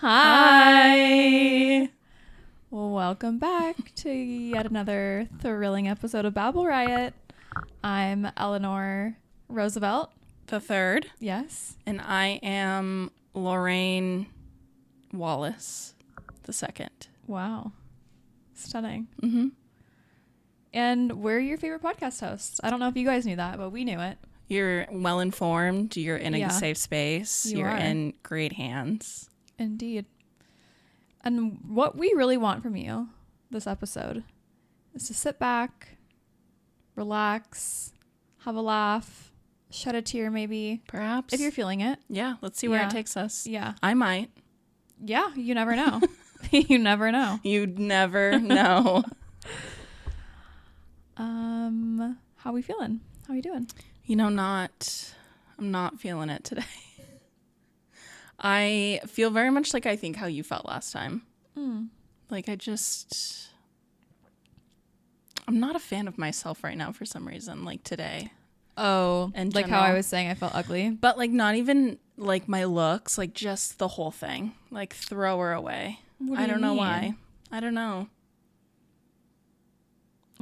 Hi. Welcome back to yet another thrilling episode of Babble Riot. I'm Eleanor Roosevelt. The third. Yes. And I am Lorraine Wallace, the second. Wow. Stunning. Mm-hmm. And we're your favorite podcast hosts. I don't know if you guys knew that, but we knew it. You're well informed. You're in a safe space. You're in great hands. Indeed. And what we really want from you this episode is to sit back, relax, have a laugh, shed a tear maybe. Perhaps. If you're feeling it. Yeah, let's see where it takes us. Yeah. I might. Yeah, you never know. You never know. You'd never know. How we feeling? How you doing? You know, I'm not feeling it today. I feel very much like I think how you felt last time. Like I'm not a fan of myself right now for some reason, like today. Oh, and like how I was saying I felt ugly. But like not even like my looks, like just the whole thing. Like throw her away. I don't know why. I don't know.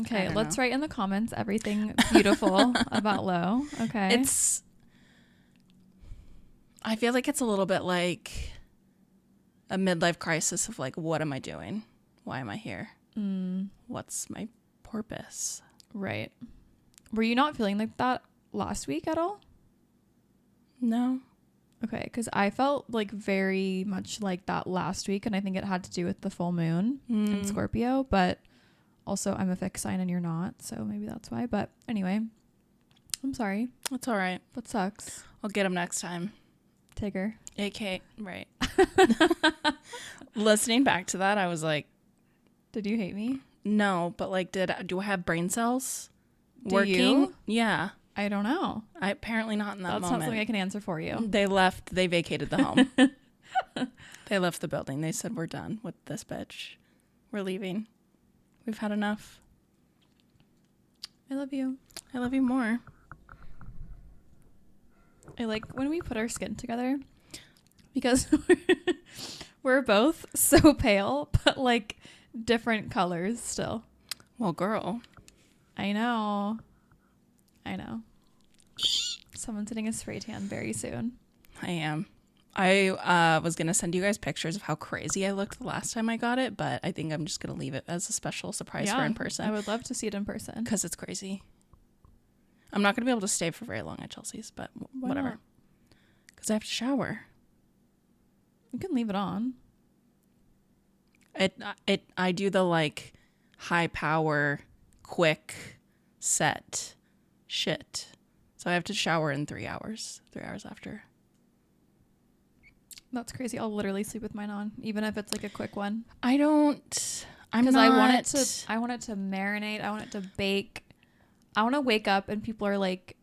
Okay, let's write in the comments everything beautiful about Lo. Okay. I feel like it's a little bit like a midlife crisis of like, what am I doing? Why am I here? What's my purpose? Right. Were you not feeling like that last week at all? No. Okay, because I felt like very much like that last week, and I think it had to do with the full moon in Scorpio, but also I'm a fixed sign and you're not, so maybe that's why. But anyway, I'm sorry. That's all right. That sucks. I'll get them next time. Tigger. AK, right. Listening back to that, I was like, did you hate me? No, but like, do I have brain cells working? You? Yeah. I don't know. Apparently not in that moment. That's not something I can answer for you. They vacated the home. They left the building. They said, we're done with this bitch. We're leaving. We've had enough. I love you. I love you more. I like when we put our skin together because we're both so pale, but like different colors still. Well, girl. I know. Someone's getting a spray tan very soon. I am. I was going to send you guys pictures of how crazy I looked the last time I got it, but I think I'm just going to leave it as a special surprise for in person. I would love to see it in person. Because it's crazy. I'm not going to be able to stay for very long at Chelsea's, but whatever. Because I have to shower. You can leave it on. I do the like high power, quick set shit. So I have to shower in 3 hours. 3 hours after. That's crazy. I'll literally sleep with mine on, even if it's like a quick one. I want it to marinate. I want it to bake. I want to wake up and people are like,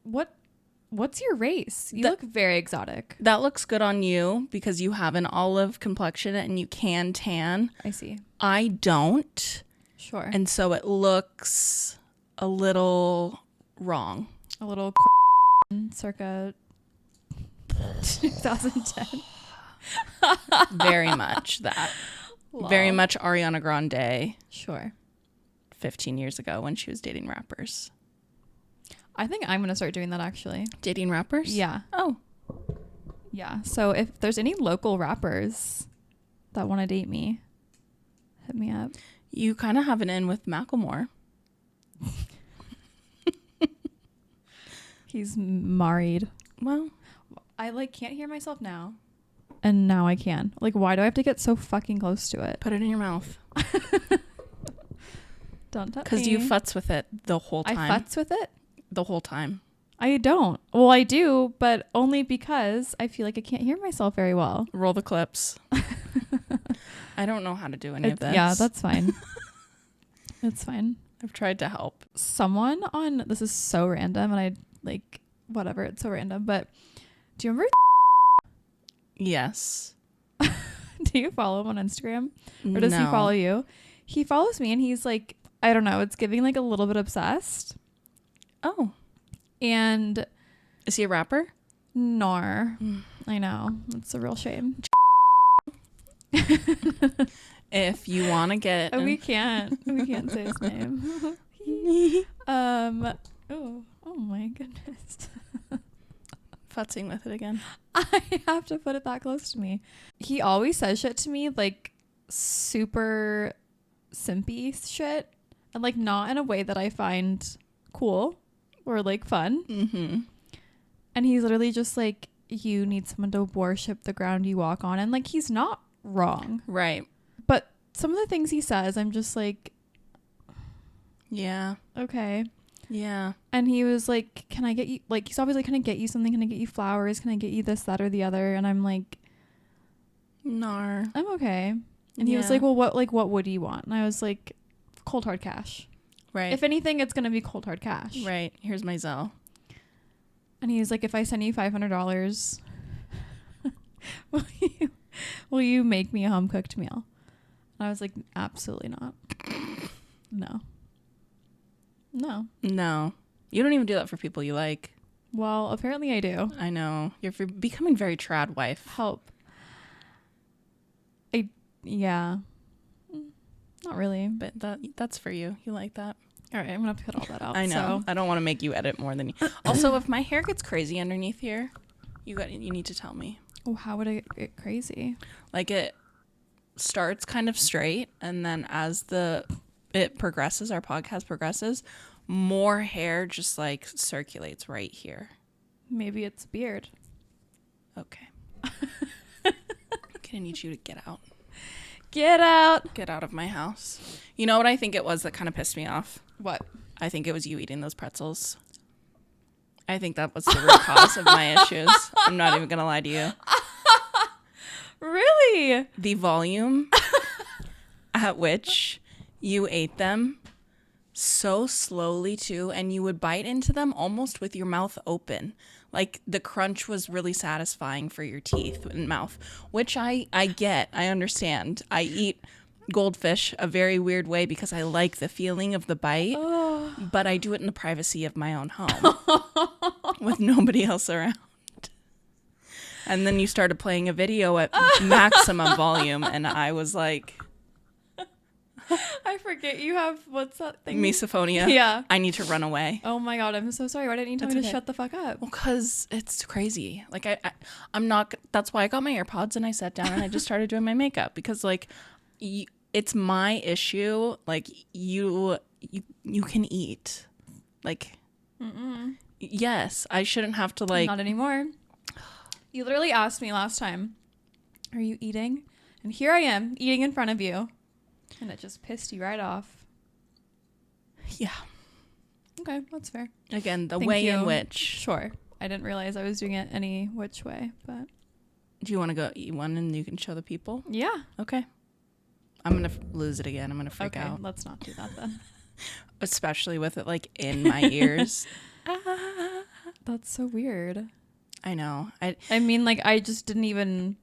what's your race? You look very exotic. That looks good on you because you have an olive complexion and you can tan. I see. I don't. Sure. And so it looks a little wrong. A little circa 2010. Very much that. Lol. Very much Ariana Grande. Sure. 15 years ago when she was dating rappers. I think I'm going to start doing that actually. Dating rappers? Yeah. Oh. Yeah. So if there's any local rappers that want to date me, hit me up. You kind of have an in with Macklemore. He's married. Well, I like can't hear myself now. And now I can. Like, why do I have to get so fucking close to it? put it in your mouth. Don't touch me. Because you futz with it the whole time. I futz with it? The whole time. I don't. Well, I do, but only because I feel like I can't hear myself very well. Roll the clips. I don't know how to do any of this. Yeah, that's fine. It's fine. I've tried to help. Someone on, this is so random, and I like, whatever, it's so random, but do you remember? Yes. Do you follow him on Instagram? Or does he follow you? He follows me, and he's like, I don't know, it's giving like a little bit obsessed. Oh. And is he a rapper? No. I know. It's a real shame. If you want to get... We can't say his name. Oh my goodness. Futzing with it again. I have to put it that close to me. He always says shit to me, like super simpy shit, and like not in a way that I find cool or like fun. Mm-hmm. And he's literally just like, you need someone to worship the ground you walk on. And like, he's not wrong. Right. But some of the things he says, I'm just like, yeah. Okay. Yeah. And he was like, can I get you, like, he's always like, can I get you something? Can I get you flowers? Can I get you this, that, or the other? And I'm like, Nar. I'm okay. And he was like, well, what would you want? And I was like, cold hard cash. Right. If anything, it's going to be cold hard cash. Right. Here's my Zelle. And he was like, if I send you $500, will you make me a home cooked meal? And I was like, absolutely not. No. You don't even do that for people you like. Well, apparently I do. I know. You're becoming very trad wife. Help. Yeah. Not really. But that's for you. You like that. All right, I'm going to have to cut all that out. I know. I don't want to make you edit more than you. Also, if my hair gets crazy underneath here, you need to tell me. Oh, how would it get crazy? Like it starts kind of straight, and then as it progresses, our podcast progresses, more hair just like circulates right here. Maybe it's beard. Okay. Gonna need you to get out. Get out. Get out of my house. You know what I think it was that kind of pissed me off? What? I think it was you eating those pretzels. I think that was the root cause of my issues. I'm not even gonna lie to you. Really? The volume at which you ate them so slowly too, and you would bite into them almost with your mouth open. Like the crunch was really satisfying for your teeth and mouth, which I get. I understand. I eat goldfish a very weird way because I like the feeling of the bite, but I do it in the privacy of my own home with nobody else around. And then you started playing a video at maximum volume, and I was like, I forget you have, what's that thing? Misophonia. Yeah. I need to run away. Oh my God, I'm so sorry. Why didn't you tell me to shut the fuck up? Well, because it's crazy. Like, I'm not, that's why I got my AirPods and I sat down and I just started doing my makeup because, like, it's my issue. Like, you can eat. Like, yes, I shouldn't have to, like. Not anymore. You literally asked me last time, are you eating? And here I am, eating in front of you. And it just pissed you right off. Yeah. Okay, that's fair. Again, the way in which. Sure. I didn't realize I was doing it any which way, but. Do you want to go eat one and you can show the people? Yeah. Okay. I'm going to lose it again. I'm going to freak out. Let's not do that then. Especially with it, like, in my ears. That's so weird. I know. I mean, like, I just didn't even.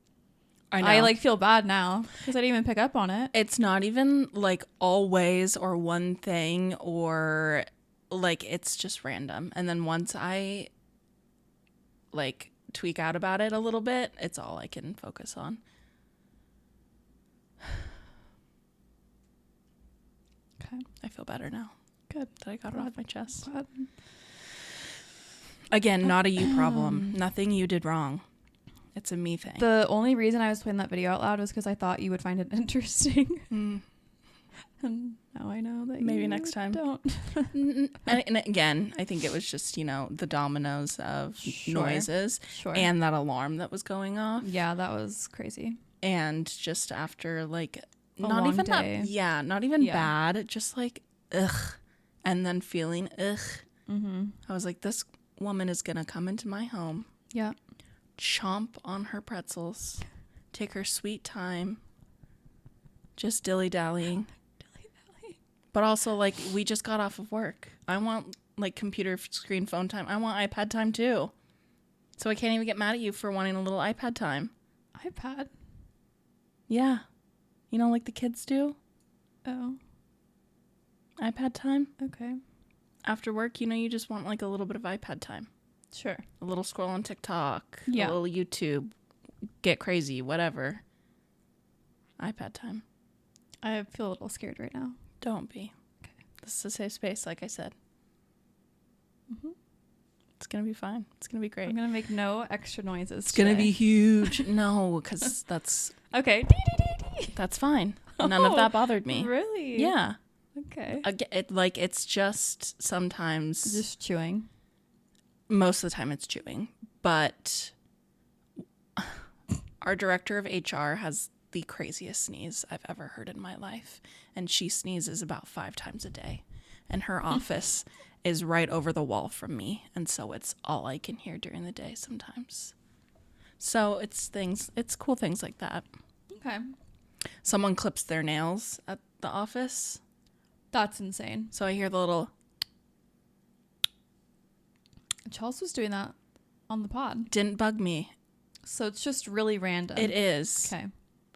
I like feel bad now because I didn't even pick up on it. It's not even like always or one thing or like it's just random. And then once I like tweak out about it a little bit, it's all I can focus on. Okay. I feel better now. Good. That I got it off my chest. Glad. Again, not a you problem. Nothing you did wrong. It's a me thing. The only reason I was playing that video out loud was because I thought you would find it interesting. And now I know that maybe next time. Don't. and again, I think it was just, the dominoes of noises and that alarm that was going off. Yeah, that was crazy. And just after like a not even day. Not even bad, just like ugh, and then feeling ugh. Mm-hmm. I was like, this woman is gonna come into my home. Yeah. Chomp on her pretzels, take her sweet time, just dilly-dallying. But also, like, we just got off of work. I want, like, computer screen phone time. I want iPad time, too. So I can't even get mad at you for wanting a little iPad time. iPad? Yeah. Like the kids do? Oh. iPad time? Okay. After work, you just want, like, a little bit of iPad time. Sure. A little scroll on TikTok. Yeah. A little YouTube. Get crazy. Whatever. iPad time. I feel a little scared right now. Don't be. Okay. This is a safe space, like I said. Mm-hmm. It's going to be fine. It's going to be great. I'm going to make no extra noises. It's going to be huge. No, because that's... Okay. That's fine. None of that bothered me. Really? Yeah. Okay. It's just sometimes... Just chewing. Most of the time it's chewing. But our director of HR has the craziest sneeze I've ever heard in my life. And she sneezes about 5 times a day. And her office is right over the wall from me. And so it's all I can hear during the day sometimes. So it's cool things like that. Okay. Someone clips their nails at the office. That's insane. So I hear the little... Charles was doing that on the pod. Didn't bug me. So it's just really random. It is. Okay.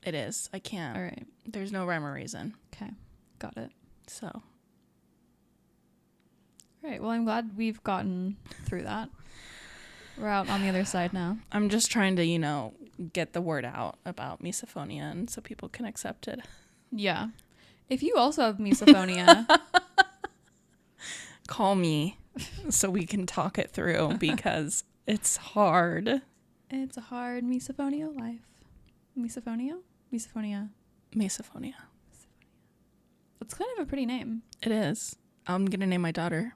It is. I can't. All right. There's no rhyme or reason. Okay. Got it. So. All right. Well, I'm glad we've gotten through that. We're out on the other side now. I'm just trying to, get the word out about misophonia and so people can accept it. Yeah. If you also have misophonia, call me so we can talk it through because it's hard. it's a hard misophonia life. Misophonia? Misophonia. Misophonia. It's kind of a pretty name. It is. I'm going to name my daughter.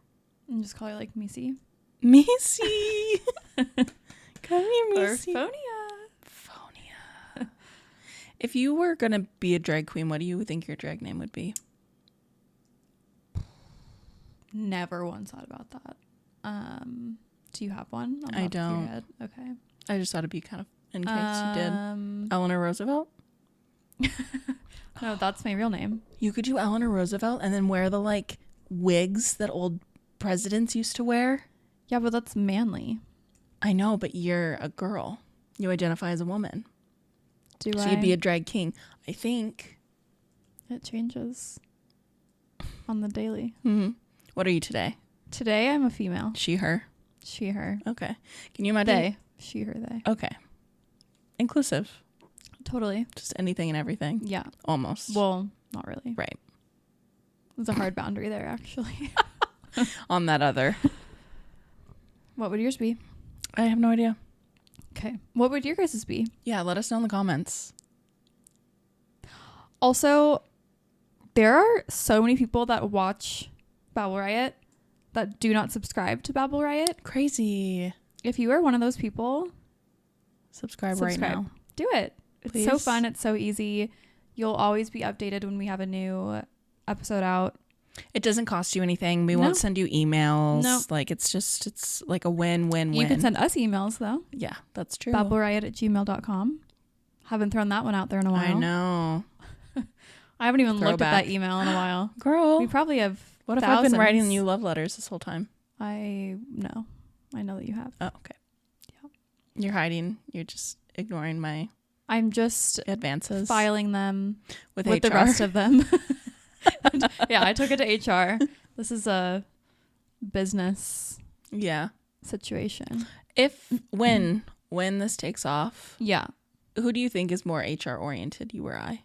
And just call her like Missy. Missy. Come here, Or Missy. Phonia. If you were going to be a drag queen, what do you think your drag name would be? Never once thought about that. Do you have one? I don't. Your head? Okay. I just thought it'd be kind of in case you did. Eleanor Roosevelt? No, that's my real name. You could do Eleanor Roosevelt and then wear the wigs that old presidents used to wear. Yeah, but that's manly. I know, but you're a girl. You identify as a woman. Do so I? you'd be a drag king. I think. It changes on the daily. Mm-hmm. What are you today? Today I'm a female. She, her. She, her. Okay. Can you imagine? They. She, her, they. Okay. Inclusive. Totally. Just anything and everything. Yeah. Almost. Well, not really. Right. There's a hard boundary there, actually. On that other. What would yours be? I have no idea. Okay. What would your guys's be? Yeah, let us know in the comments. Also, there are so many people that watch Babble Riot that do not subscribe to Babble Riot. Crazy. If you are one of those people, Subscribe right now. Do it. It's Please. so fun. It's so easy. You'll always be updated when we have a new episode out. It doesn't cost you anything. We won't send you emails. No. It's like a win-win-win. You can send us emails, though. Yeah, that's true. BabbleRiot@gmail.com. Haven't thrown that one out there in a while. I know. I haven't even looked at Throwback. that email in a while. Girl. We probably have What if thousands. I've been writing you love letters this whole time? I know. I know that you have. Oh, okay. Yeah. You're hiding. You're just ignoring my I'm just advances. filing them with with HR. the rest of them. Yeah, I took it to HR. This is a business situation. When this takes off, Yeah. who do you think is more HR oriented, you or I?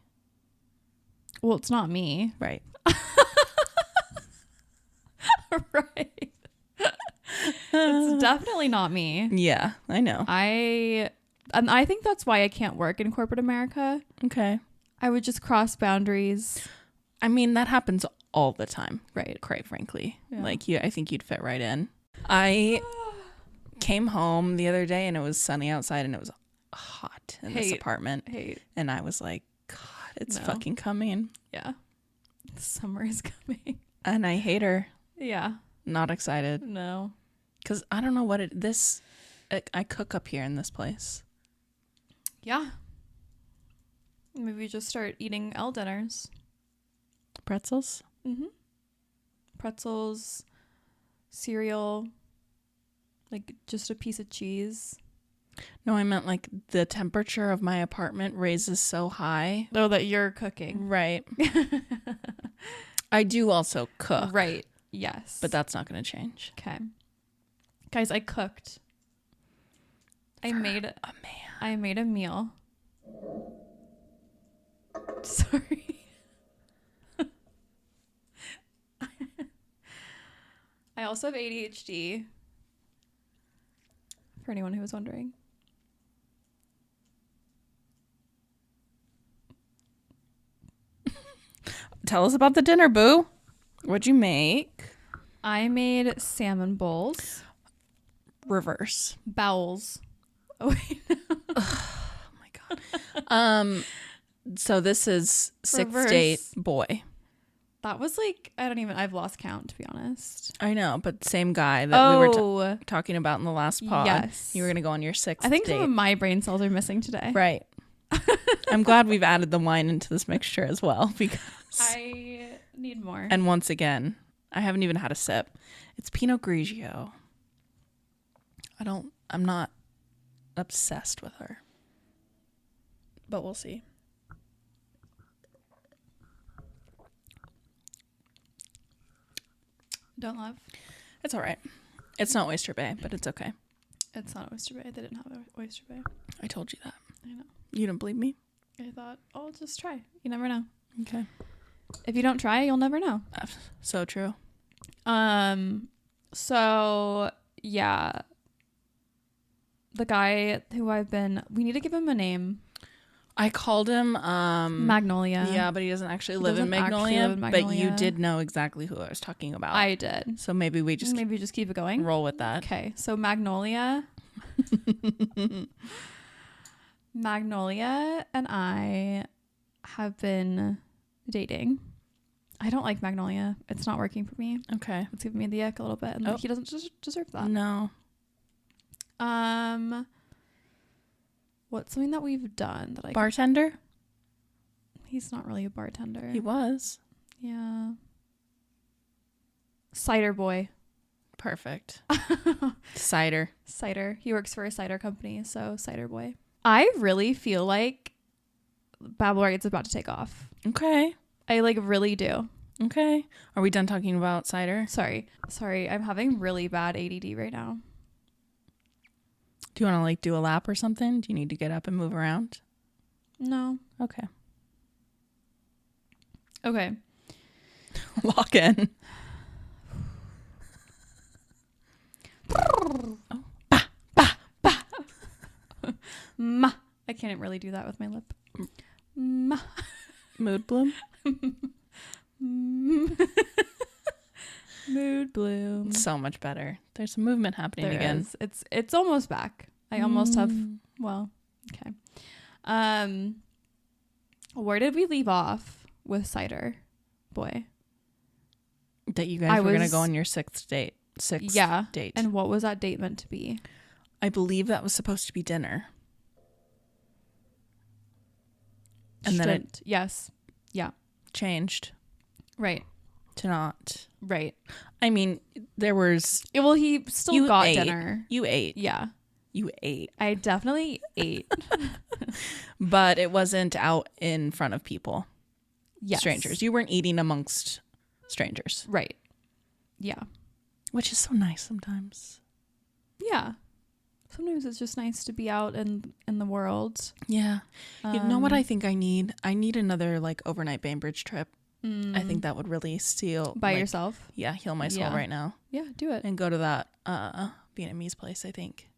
Well, it's not me. Right. Right. It's definitely not me. Yeah, I know. I think that's why I can't work in corporate America. Okay. I would just cross boundaries. I mean, that happens all the time. Right. Quite frankly. Yeah. I think you'd fit right in. I came home the other day and it was sunny outside and it was hot in this apartment. And I was like, God, it's fucking coming. Yeah. Summer is coming. And I hate her. Yeah. Not excited. No. Because I don't know what I cook up here in this place. Yeah. Maybe just start eating Elle dinners. Pretzels? Mm-hmm. Pretzels, cereal, like just a piece of cheese. No, I meant like the temperature of my apartment raises so high. Oh, that you're cooking. Right. I do also cook. Right. Yes. But that's not going to change. Okay. Guys, I cooked I made a meal. Sorry. I also have ADHD. For anyone who was wondering. Tell us about the dinner, boo. What'd you make? I made salmon bowls. Reverse. Bowels. Oh, wait. Oh my God. So this is sixth date boy. That was like, I've lost count, to be honest. I know, but same guy that we were talking about in the last pod. Yes. You were going to go on your sixth I think date. some of my brain cells are missing today. Right. I'm glad we've added the wine into this mixture as well because I need more. And once again, I haven't even had a sip. It's Pinot Grigio. I'm not obsessed with her. But we'll see. Don't love. It's all right. It's not Oyster Bay, but it's okay. It's not Oyster Bay. They didn't have Oyster Bay. I told you that. I know. You didn't believe me? I thought, oh, just try. You never know. Okay. If you don't try, you'll never know. So true. So yeah. The guy who we need to give him a name. I called him Magnolia. Yeah, but he doesn't actually live in Magnolia. But you did know exactly who I was talking about. I did. So maybe we just keep it going. Roll with that. Okay. So Magnolia and I have been dating. I don't like Magnolia. It's not working for me. Okay. It's giving me the ick a little bit, and he doesn't deserve that. No. What's something that we've done that bartender? He's not really a bartender. He was. Yeah. Cider Boy. Perfect. Cider. He works for a cider company, so Cider Boy. I really feel like Babble Riot's about to take off. Okay. I really do. Okay. Are we done talking about cider? Sorry. I'm having really bad ADD right now. Do you want to do a lap or something? Do you need to get up and move around? No. Okay. Lock in. Oh. Bah, bah, bah. Ma. I can't really do that with my lip. Ma. Mood bloom. Mood bloom. So much better. There's some movement happening again. It's almost back. I almost have. Well, okay. Where did we leave off with Cider Boy? That you guys were gonna go on your sixth date. Date. And what was that date meant to be? I believe that was supposed to be dinner. And then it yes. Yeah. Changed. Right. To not. Right. I mean, there was... Well, he still got dinner. You ate. Yeah. You ate. I definitely ate. But it wasn't out in front of people. Yes. Strangers. You weren't eating amongst strangers. Right. Yeah. Which is so nice sometimes. Yeah. Sometimes it's just nice to be out in the world. Yeah. You know what I think I need? I need another overnight Bainbridge trip. I think that would really heal yourself. Yeah, heal my soul right now. Yeah, do it. And go to that Vietnamese place, I think.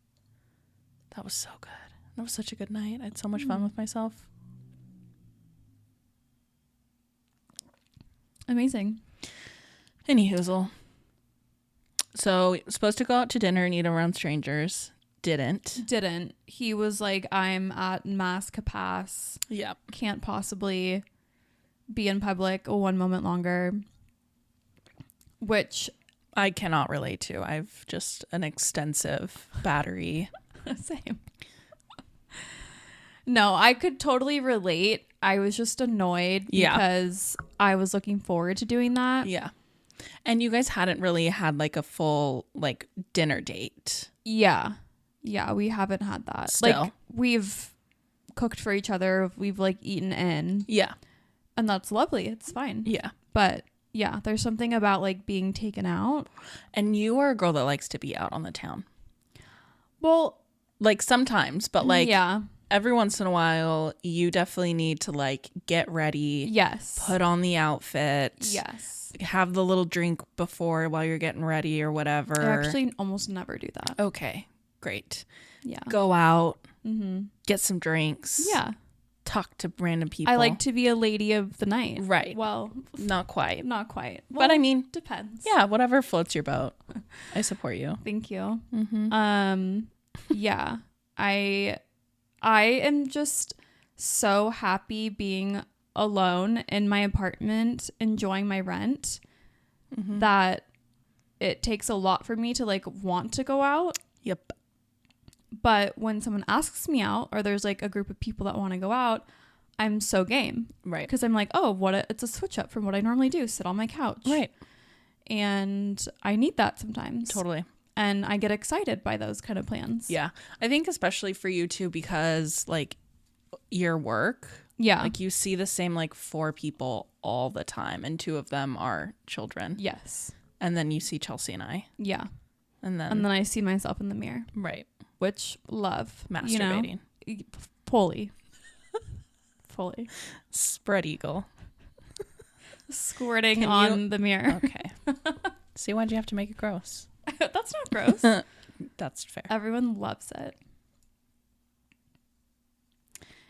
That was so good. That was such a good night. I had so much fun with myself. Amazing. Anyhoozle. So, supposed to go out to dinner and eat around strangers. Didn't. He was like, I'm at mass capacity. Yeah. Can't possibly be in public 1 moment longer. Which I cannot relate to. I've just an extensive battery. Same. No, I could totally relate. I was just annoyed because I was looking forward to doing that. Yeah. And you guys hadn't really had a full dinner date. Yeah. Yeah, we haven't had that. Still. We've cooked for each other. We've eaten in. Yeah. And that's lovely. It's fine. Yeah. But yeah, there's something about being taken out. And you are a girl that likes to be out on the town. Well, like sometimes, but like yeah. every once in a while, you definitely need to like get ready. Yes. Put on the outfit. Yes. Have the little drink before while you're getting ready or whatever. I actually almost never do that. Okay, great. Yeah. Go out, Mm-hmm. get some drinks. Yeah. Talk to random people. I like to be a lady of the night. Right. Well, not quite. not quite. Well, But I mean, depends. yeah, whatever floats your boat. I support you. Thank you. Mm-hmm. Yeah. I am just so happy being alone in my apartment, enjoying my rent, that it takes a lot for me to like want to go out. Yep. But when someone asks me out, or there's like a group of people that want to go out, I'm so game. Right. Because I'm like, oh, it's a switch up from what I normally do, sit on my couch. Right. And I need that sometimes. Totally. And I get excited by those kind of plans. Yeah. I think especially for you too, because like your work, Yeah. like you see the same like 4 people all the time, and 2 of them are children. Yes. And then you see Chelsea and I. Yeah. And then I see myself in the mirror. right. Which love. Masturbating. You know? Fully. Fully. Spread eagle. Squirting on the mirror. Okay. See, why'd you have to make it gross? That's not gross. That's fair. Everyone loves it.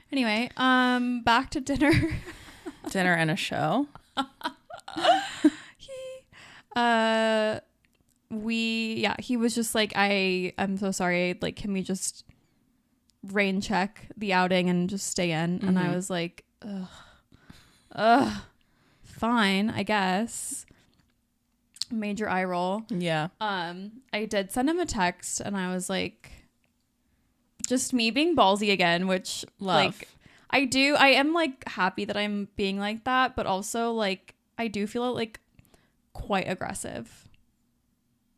Anyway, back to dinner. Dinner and a show. He was just like, I'm so sorry, like, can we just rain check the outing and just stay in? And I was like, fine, I guess. Major eye roll. Yeah. I did send him a text, and I was like, just me being ballsy again, which Love. like I am like happy that I'm being like that, but also like I do feel like quite aggressive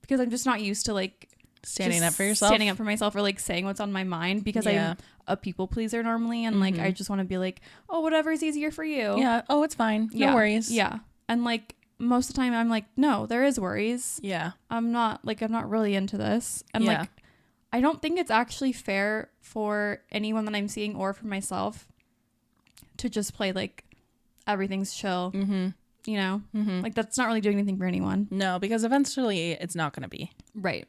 because I'm just not used to like Standing up for yourself. standing up for myself, or like saying what's on my mind, because I'm a people pleaser normally, and like I just want to be like, oh, whatever's easier for you. Yeah. Oh, it's fine. No worries. Yeah. And like most of the time I'm like, no, there is worries. Yeah. I'm not really into this. And like I don't think it's actually fair for anyone that I'm seeing, or for myself, to just play like everything's chill. You know, like that's not really doing anything for anyone. No, because eventually it's not going to be. Right.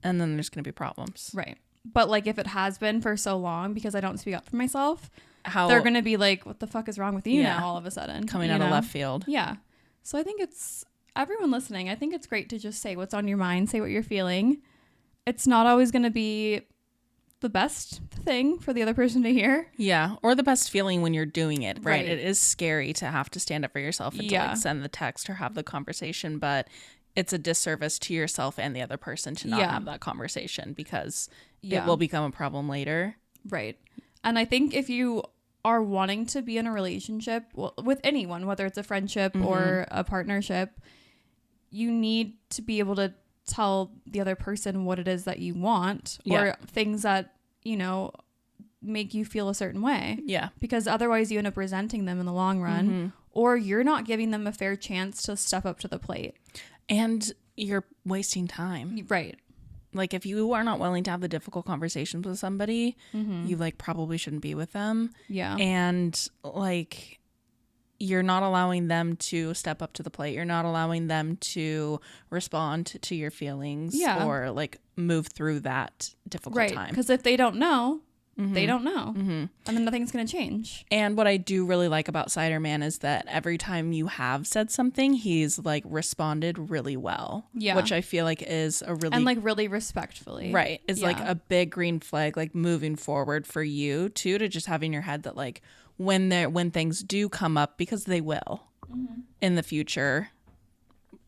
And then there's going to be problems. Right. But like if it has been for so long because I don't speak up for myself, How they're going to be like, what the fuck is wrong with you now all of a sudden? Coming out of left field. Yeah. So I think it's everyone listening. I think it's great to just say what's on your mind, say what you're feeling. It's not always going to be the best thing for the other person to hear. Yeah. Or the best feeling when you're doing it, right? Right. It is scary to have to stand up for yourself and to like send the text or have the conversation, but it's a disservice to yourself and the other person to not have that conversation, because it will become a problem later. Right. And I think if you are wanting to be in a relationship with anyone, whether it's a friendship or a partnership, you need to be able to tell the other person what it is that you want, or things that, you know, make you feel a certain way. Yeah. Because otherwise you end up resenting them in the long run, or you're not giving them a fair chance to step up to the plate. And you're wasting time. Right. Like if you are not willing to have the difficult conversations with somebody, you like probably shouldn't be with them. Yeah. And like you're not allowing them to step up to the plate. You're not allowing them to respond to your feelings or like move through that difficult time. Because if they don't know, they don't know. And then nothing's going to change. And what I do really like about Cider Man is that every time you have said something, he's like responded really well. Yeah. Which I feel like is a really... And like really respectfully. Right. Is like a big green flag, like moving forward for you too, to just have in your head that like when things do come up, because they will in the future,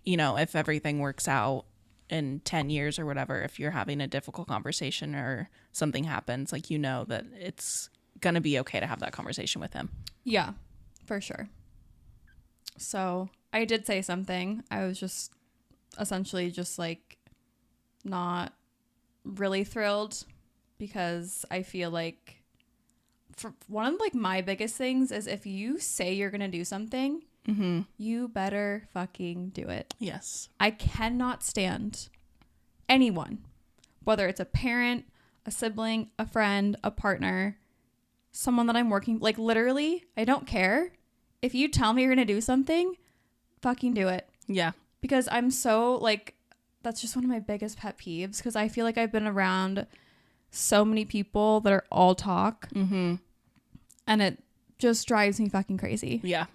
you know, if everything works out in 10 years or whatever, if you're having a difficult conversation or something happens, like, you know that it's going to be okay to have that conversation with him. Yeah, for sure. So I did say something. I was just essentially just like not really thrilled, because I feel like for one of like my biggest things is if you say you're going to do something, you better fucking do it. Yes. I cannot stand anyone, whether it's a parent, a a sibling, a friend, a partner, someone that I'm working, like literally, I don't care. If you tell me you're going to do something, fucking do it. Yeah. Because I'm so like, that's just one of my biggest pet peeves, because I feel like I've been around so many people that are all talk. Mm-hmm. And it just drives me fucking crazy. Yeah.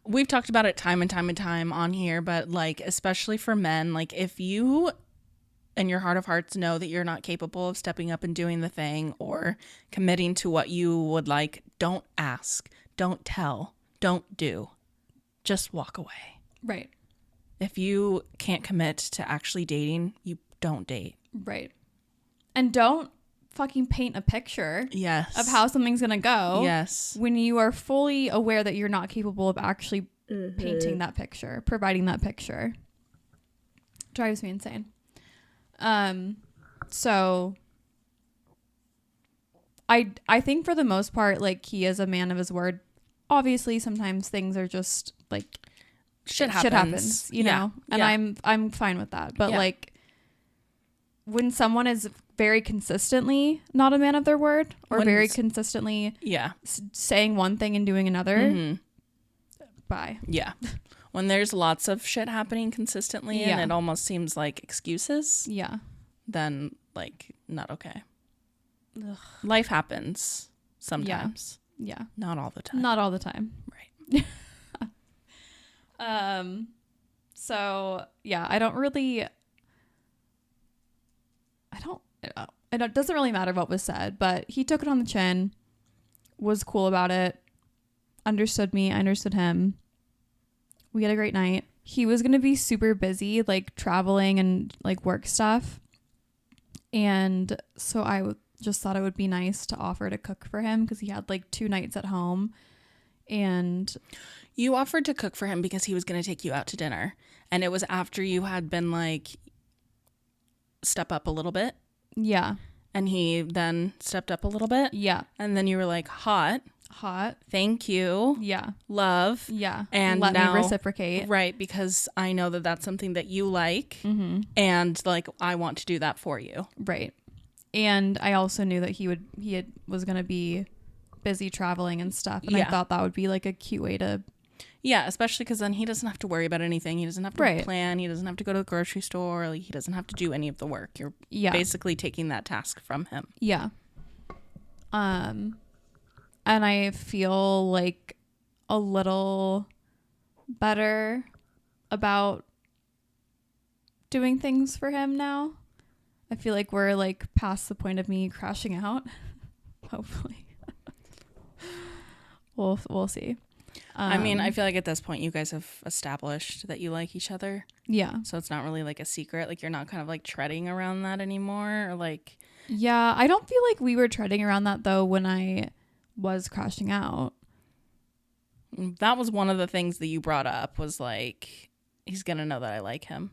We've talked about it time and time and time on here, but like, especially for men, like if you in your heart of hearts know that you're not capable of stepping up and doing the thing or committing to what you would like, don't ask, don't tell, don't do. Just walk away. Right. If you can't commit to actually dating, you don't date. Right. And don't fucking paint a picture yes. of how something's going to go. Yes. When you are fully aware that you're not capable of actually painting that picture, providing that picture. Drives me insane. So I think for the most part, like, he is a man of his word. Obviously, sometimes things are just like shit happens, you know, and I'm fine with that. But like, when someone is very consistently not a man of their word, or very consistently saying one thing and doing another, bye. Yeah. When there's lots of shit happening consistently and it almost seems like excuses, then like, not okay. Ugh. Life happens sometimes. Yeah. Not all the time. Not all the time. Right. So yeah, it doesn't really matter what was said, but he took it on the chin, was cool about it, understood me, I understood him. We had a great night. He was going to be super busy, like traveling and like work stuff. And so I just thought it would be nice to offer to cook for him, because he had like 2 nights at home. And you offered to cook for him because he was going to take you out to dinner. And it was after you had been like, step up a little bit. Yeah. And he then stepped up a little bit. Yeah. And then you were like, hot. Thank you. Yeah. Love. Yeah. And let now, me reciprocate. Right. Because I know that that's something that you like. Mm-hmm. And like, I want to do that for you. Right. And I also knew that he was going to be busy traveling and stuff. And I thought that would be like a cute way to. Yeah. Especially because then he doesn't have to worry about anything. He doesn't have to plan. He doesn't have to go to the grocery store. Like, he doesn't have to do any of the work. You're basically taking that task from him. Yeah. And I feel like a little better about doing things for him now. I feel like we're like past the point of me crashing out. Hopefully. We'll see. I mean, I feel like at this point you guys have established that you like each other. Yeah. So it's not really like a secret. Like, you're not kind of like treading around that anymore, or like. Yeah, I don't feel like we were treading around that though when I was crashing out. That was one of the things that you brought up, was like, he's gonna know that I like him.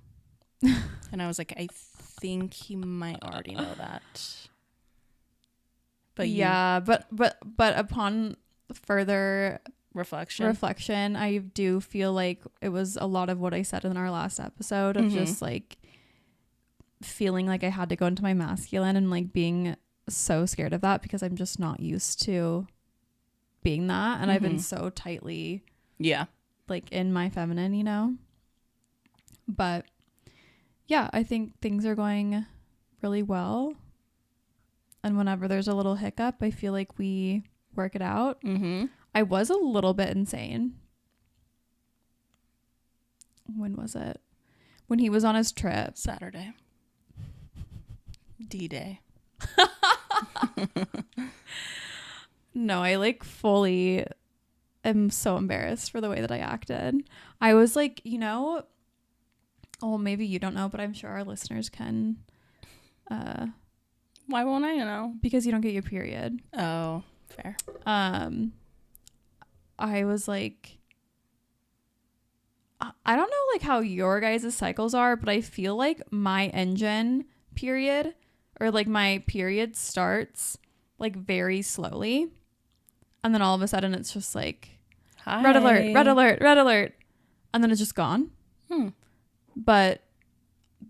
And I was like, I think he might already know that. But yeah, but upon further reflection, I do feel like it was a lot of what I said in our last episode of just like feeling like I had to go into my masculine and like being so scared of that, because I'm just not used to being that, and I've been so tightly like in my feminine, you know. But yeah, I think things are going really well, and whenever there's a little hiccup, I feel like we work it out. I was a little bit insane. When was it? When he was on his trip. Saturday. D-Day. No, I like fully am so embarrassed for the way that I acted. I was like, you know, oh, maybe you don't know, but I'm sure our listeners can. Why won't I know? Because you don't get your period. Oh, fair. I was like, I don't know like how your guys' cycles are, but I feel like my engine period, or like my period, starts like very slowly. And then all of a sudden it's just like, hi. Red alert, red alert, red alert. And then it's just gone. But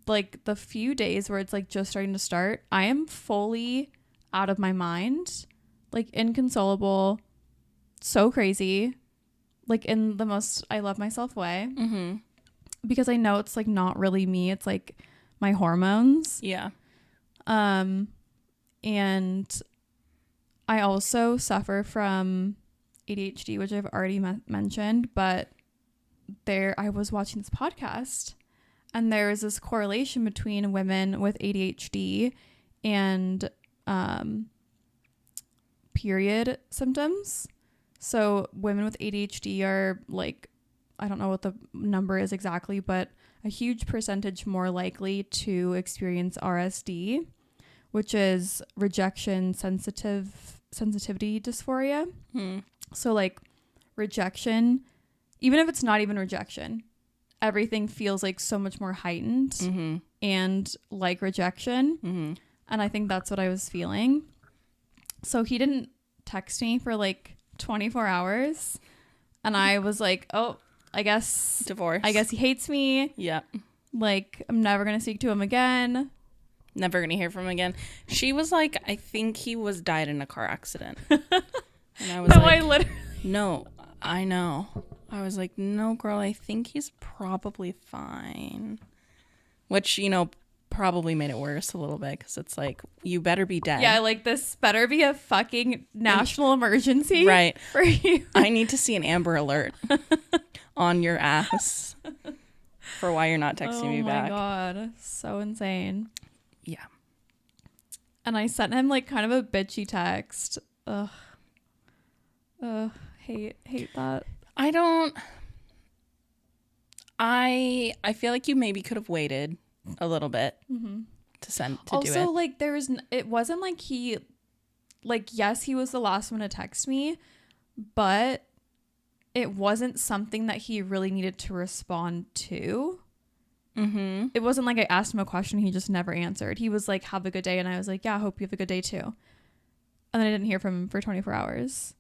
like the few days where it's like just starting to start, I am fully out of my mind, like inconsolable, so crazy, like in the most I love myself way. Mm-hmm. Because I know it's like not really me. It's like my hormones. Yeah. And I also suffer from ADHD, which I've already mentioned, but I was watching this podcast and there is this correlation between women with ADHD and period symptoms. So women with ADHD are like, I don't know what the number is exactly, but a huge percentage more likely to experience RSD, which is rejection sensitivity dysphoria. So like rejection, even if it's not even rejection, everything feels like so much more heightened and like rejection. And I think that's what I was feeling. So he didn't text me for like 24 hours. And I was like, oh, I guess divorce. I guess he hates me. Yeah. Like, I'm never going to speak to him again. Never going to hear from him again. She was like, I think he died in a car accident. And I was no, I know. I was like, no, girl, I think he's probably fine. Which, you know, probably made it worse a little bit because it's like, you better be dead. Yeah, like this better be a fucking national emergency. Right. For you. I need to see an Amber Alert on your ass for why you're not texting me back. Oh my God. So insane. Yeah. And I sent him like kind of a bitchy text. Ugh. Hate that. I feel like you maybe could have waited a little bit to do it. Also, like it wasn't like he, like, yes, he was the last one to text me, but it wasn't something that he really needed to respond to. It wasn't like I asked him a question he just never answered. He was like, have a good day. And I was like, yeah, I hope you have a good day too. And then I didn't hear from him for 24 hours.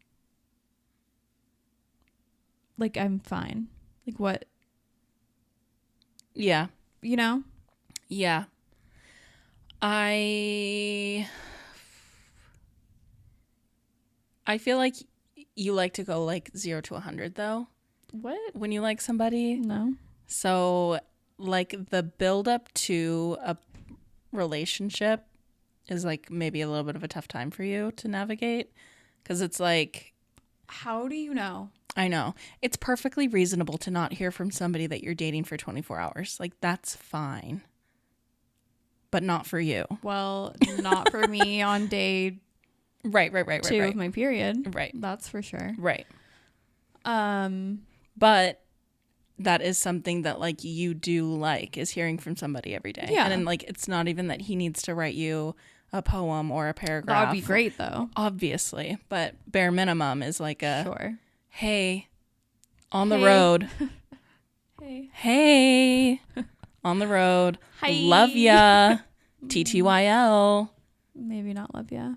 Like, I'm fine. Like, what? Yeah. You know? Yeah. I feel like you like to go like 0 to 100 though. What? When you like somebody. No. So like the buildup to a relationship is like maybe a little bit of a tough time for you to navigate because it's like, how do you know? I know. It's perfectly reasonable to not hear from somebody that you're dating for 24 hours. Like, that's fine. But not for you. Well, not for me on day right. 2 of my period. Right. That's for sure. Right. But that is something that, like, you do like, is hearing from somebody every day. Yeah. And then, like, it's not even that he needs to write you a poem or a paragraph. That would be great, though. Obviously. But bare minimum is like a... Sure. Hey, on the road. Hey, on the road. Hi. Love ya. TTYL. Maybe not love ya.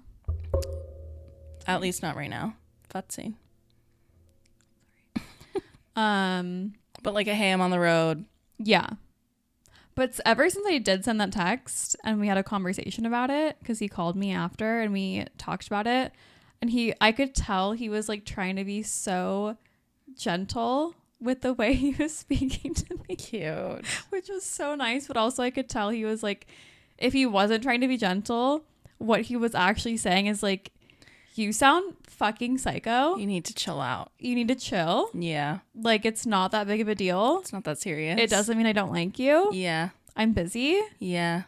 At least not right now. Futsy. But like a hey, I'm on the road. Yeah. But ever since I did send that text and we had a conversation about it, because he called me after and we talked about it, and I could tell he was like trying to be so gentle with the way he was speaking to me. Cute. Which was so nice. But also I could tell he was like, if he wasn't trying to be gentle, what he was actually saying is like, you sound fucking psycho. You need to chill out. You need to chill. Yeah. Like, it's not that big of a deal. It's not that serious. It doesn't mean I don't like you. Yeah. I'm busy. Yeah.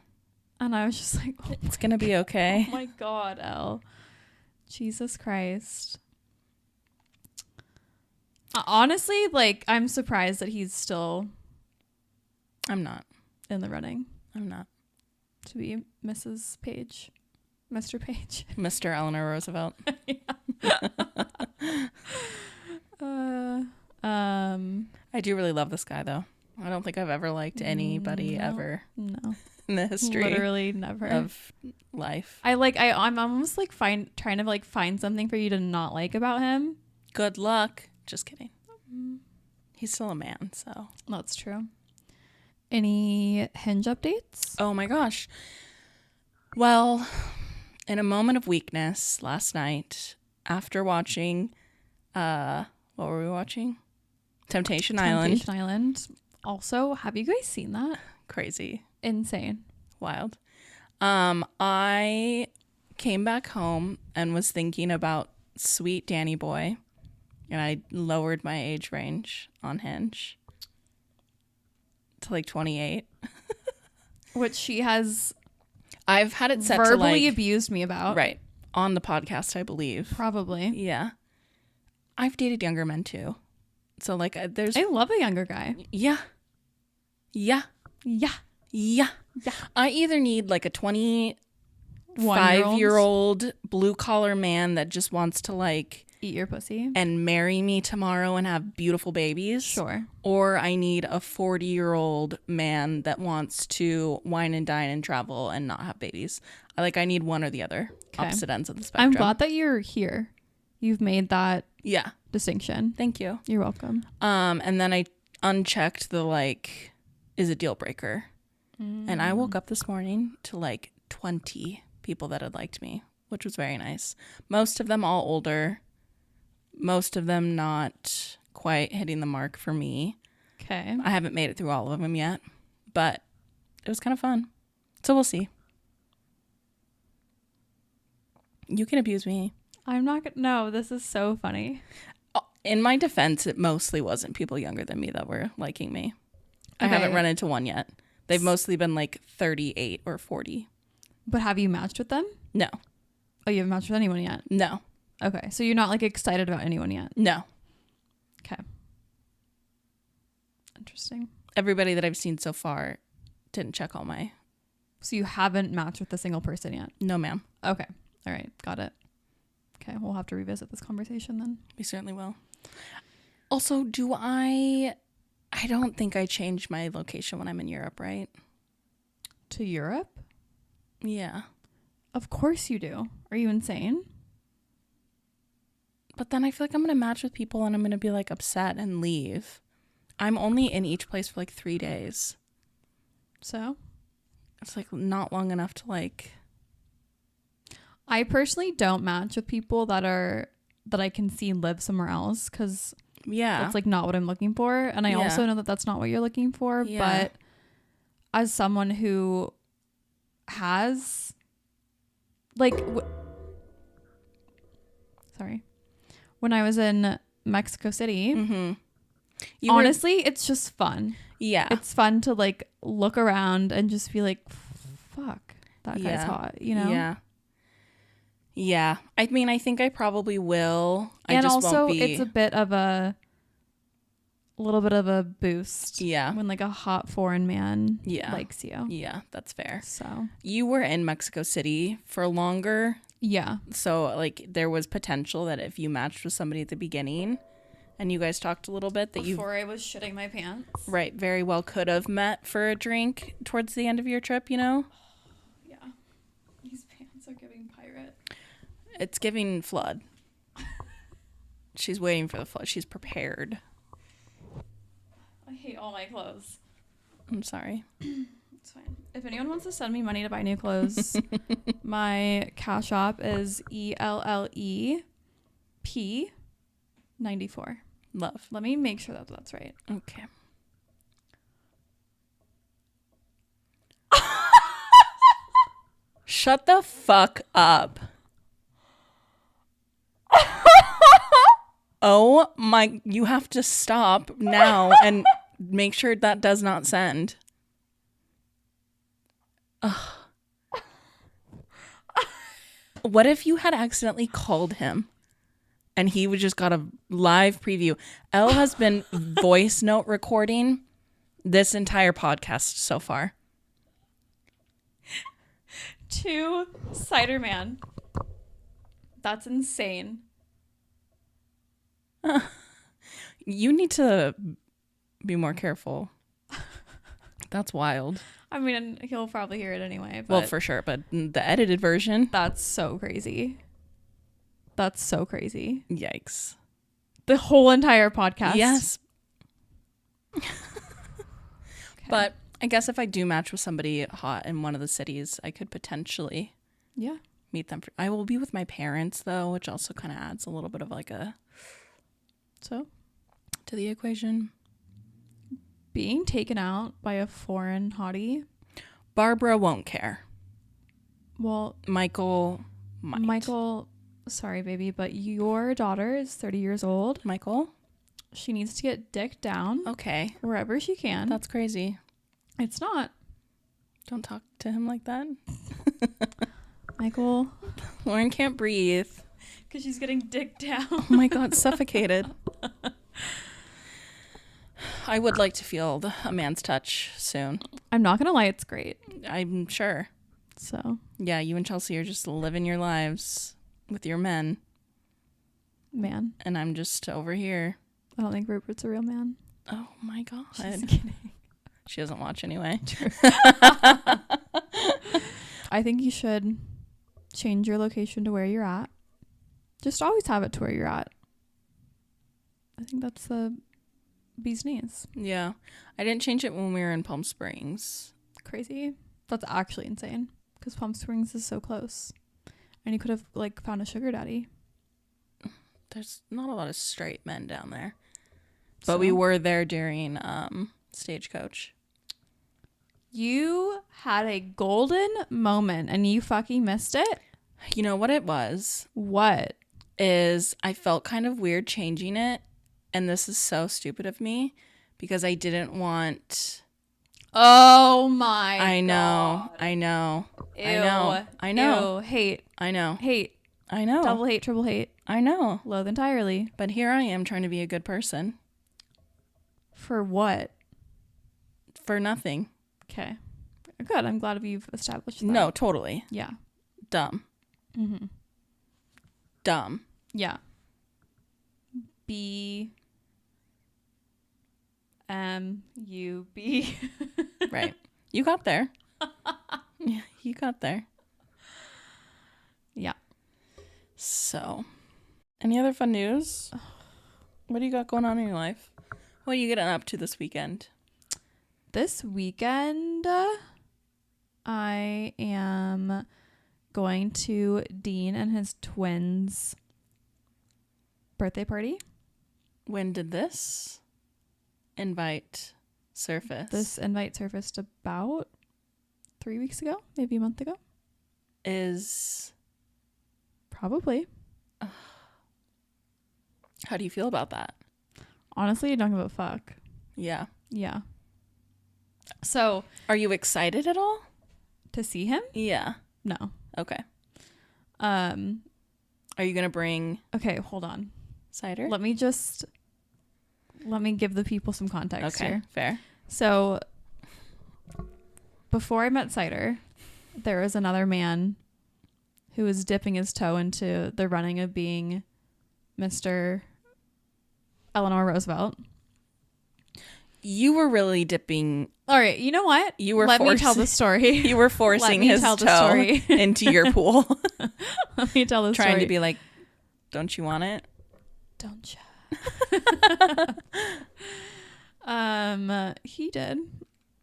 And I was just like, oh, it's going to be okay. Oh my God, Elle. Jesus Christ. Honestly, like, I'm surprised that he's still... I'm not. In the running. I'm not. To be Mrs. Page. Mr. Page. Mr. Eleanor Roosevelt. I do really love this guy, though. I don't think I've ever liked anybody ever. No. In the history. Literally never. Of life. I'm almost like trying to like find something for you to not like about him. Good luck. Just kidding. He's still a man, so. That's true. Any Hinge updates? Oh my gosh. Well, in a moment of weakness last night, after watching, what were we watching? Temptation Island. Temptation Island. Also, have you guys seen that? Crazy. Insane. Wild. I came back home and was thinking about sweet Danny Boy, and I lowered my age range on Hinge to like 28. Which she has I've had it set verbally to like abused me about. right on the podcast, I believe. Probably. Yeah, I've dated younger men too, so like there's I love a younger guy. yeah. Yeah. Yeah. I either need like a 25-year-old blue collar man that just wants to like Eat your pussy. and marry me tomorrow and have beautiful babies. Sure. Or I need a 40-year-old man that wants to wine and dine and travel and not have babies. I need one or the other. Okay. Opposite ends of the spectrum. I'm glad that you're here. You've made that distinction. Thank you. You're welcome. And then I unchecked the like, is a deal breaker. And I woke up this morning to like 20 people that had liked me, which was very nice. Most of them all older. Most of them not quite hitting the mark for me. Okay. I haven't made it through all of them yet, but it was kind of fun. So we'll see. You can abuse me. I'm not gonna. No, this is so funny. In my defense, it mostly wasn't people younger than me that were liking me. I Okay. haven't run into one yet. They've mostly been like 38 or 40. But have you matched with them? No. Oh, you haven't matched with anyone yet? No. Okay. So you're not like excited about anyone yet? No. Okay. Interesting. Everybody that I've seen so far didn't check all my... So you haven't matched with a single person yet? No, ma'am. Okay. All right. Got it. Okay. We'll have to revisit this conversation then. We certainly will. Also, I don't think I change my location when I'm in Europe, right? To Europe? Yeah. Of course you do. Are you insane? But then I feel like I'm going to match with people and I'm going to be like upset and leave. I'm only in each place for like 3 days. So? It's like not long enough to like... I personally don't match with people that I can see live somewhere else because that's like not what I'm looking for. And I also know that that's not what you're looking for. Yeah. But as someone who has like, sorry, when I was in Mexico City, honestly, it's just fun. Yeah. It's fun to like look around and just be like, fuck, that guy's hot, you know? Yeah. Yeah. I mean, I think I probably will. And I just also, won't be... it's a little bit of a boost. Yeah. When like a hot foreign man likes you. Yeah, that's fair. So you were in Mexico City for longer. Yeah. So like there was potential that if you matched with somebody at the beginning and you guys talked a little bit that before I was shitting my pants. Right, very well could have met for a drink towards the end of your trip, you know? Yeah. These pants are giving pirate. It's giving flood. She's waiting for the flood. She's prepared. I hate all my clothes. I'm sorry. It's fine. If anyone wants to send me money to buy new clothes, my Cash App is ELLEP94. Love. Let me make sure that that's right. Okay. Shut the fuck up. Oh my, you have to stop now and make sure that does not send. Ugh. What if you had accidentally called him and he would just got a live preview? Elle has been voice note recording this entire podcast so far. To Cider Man. That's insane. You need to be more careful. That's wild. I mean, he'll probably hear it anyway. But Well, for sure, but the edited version. that's so crazy. That's so crazy. Yikes. The whole entire podcast. Yes. Okay. But I guess if I do match with somebody hot in one of the cities, I could potentially meet them. I will be with my parents, though, which also kind of adds a little bit of like a... So? To the equation. Being taken out by a foreign hottie? Barbara won't care. Well... Michael might. Michael, sorry, baby, but your daughter is 30 years old. Michael? She needs to get dick down. Okay. Wherever she can. That's crazy. It's not. Don't talk to him like that. Michael. Lauren can't breathe. Because she's getting dick down. Oh my God, suffocated. I would like to feel a man's touch soon. I'm not going to lie, it's great. I'm sure. So. Yeah, you and Chelsea are just living your lives with your men. Man. And I'm just over here. I don't think Rupert's a real man. Oh my God. Just kidding. She doesn't watch anyway. True. I think you should change your location to where you're at. Just always have it to where you're at. I think that's the bee's knees. Yeah. I didn't change it when we were in Palm Springs. Crazy. That's actually insane. Because Palm Springs is so close. And you could have, like, found a sugar daddy. There's not a lot of straight men down there. But we were there during Stagecoach. You had a golden moment and you fucking missed it? You know what it was? What? Is I felt kind of weird changing it. And this is so stupid of me. Because I didn't want... Oh my I know. God. I know. Ew. I know. I know. Ew. Hate. I know. Hate. I know. Double hate, triple hate. I know. Loathe entirely. But here I am trying to be a good person. For what? For nothing. Okay. Good. I'm glad you've established that. No, totally. Yeah. Dumb. Mm-hmm. Dumb. Yeah. B-M-U-B. Right. You got there. Yeah, you got there. Yeah. So, any other fun news? What do you got going on in your life? What are you getting up to this weekend? This weekend, I am going to Dean and his twins' birthday party. When did this invite surface? This invite surfaced about 3 weeks ago, maybe a month ago. Is... Probably. How do you feel about that? Honestly, I don't give a fuck. Yeah. Yeah. So... Are you excited at all? To see him? Yeah. No. Okay. Are you going to bring... Okay, hold on. Cider? Let me give the people some context here. Okay, fair. So, before I met Cider, there was another man who was dipping his toe into the running of being Mr. Eleanor Roosevelt. You were really dipping... All right, you know what? You were Let me tell the story. You were forcing his toe into your pool. Let me tell the story. Trying to be like, don't you want it? Don't you? He did.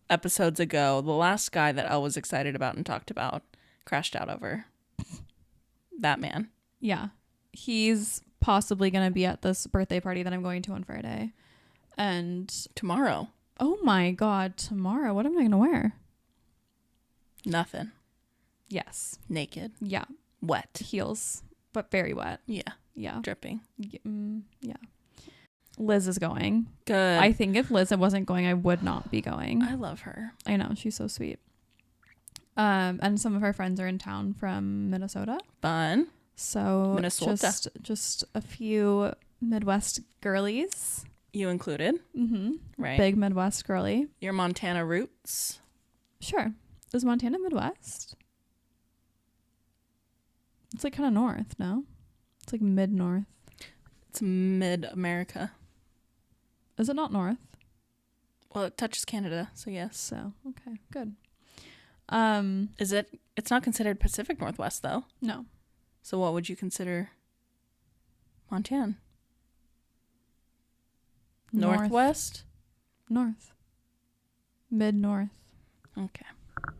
Episodes ago, the last guy that Elle was excited about and talked about crashed out over that man. Yeah. He's possibly going to be at this birthday party that I'm going to on Friday. And tomorrow. Oh my God, tomorrow. What am I going to wear? Nothing. Yes. Naked. Yeah. Wet. Heels, but very wet. Yeah. Yeah. Dripping. Yeah. Liz is going. Good. I think if Liz wasn't going, I would not be going. I love her. I know. She's so sweet. And some of her friends are in town from Minnesota. Fun. So Minnesota. just a few Midwest girlies. You included. Mm-hmm. Right. Big Midwest girly. Your Montana roots. Sure. Is Montana Midwest? It's like kind of north, no? It's like mid-north. It's mid-America. Is it not north? Well, it touches Canada, so yes. So, okay, good. Is it? It's not considered Pacific Northwest, though. No. So what would you consider Montana? Northwest? North. Mid-north. Okay.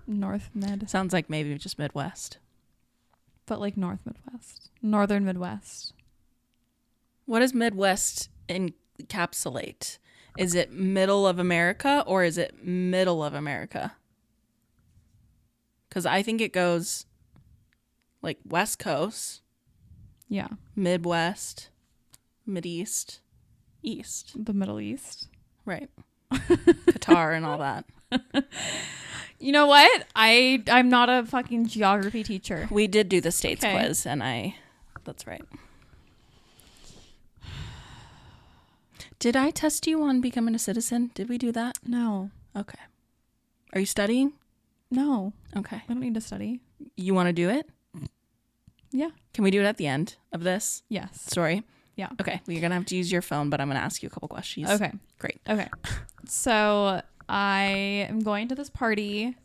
North mid. Sounds like maybe just Midwest. But like North Midwest. Northern Midwest. What does Midwest encapsulate? Is it middle of America or is it middle of America? Because I think it goes like West Coast, Yeah. Midwest, Mideast, East. The Middle East. Right. Qatar and all that. You know what? I'm not a fucking geography teacher. We did do the states Okay. quiz and that's right. Did I test you on becoming a citizen? Did we do that? No. Okay. Are you studying? No. Okay. I don't need to study. You want to do it? Yeah. Can we do it at the end of this Yes. story? Yeah. Okay. Well, you're going to have to use your phone, but I'm going to ask you a couple questions. Okay. Great. Okay. So I am going to this party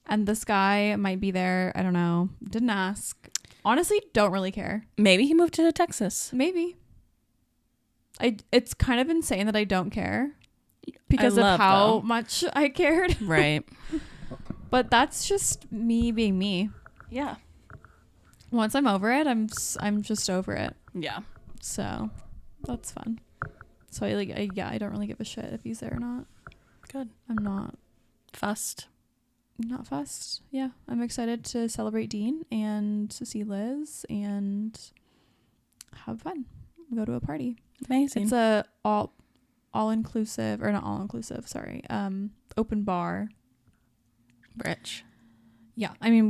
and this guy might be there. I don't know. Didn't ask. Honestly, don't really care. Maybe he moved to Texas. Maybe. It's kind of insane that I don't care because I of how love, though. much I cared. Right. But that's just me being me. Yeah. Once I'm over it, I'm just over it. Yeah. So that's fun. So I don't really give a shit if he's there or not. Good. I'm not Fussed. fussed. Yeah, I'm excited to celebrate Dean and to see Liz and have fun. Go to a party. Amazing. It's a all inclusive, or not all inclusive. Sorry, open bar. Rich. Yeah, I mean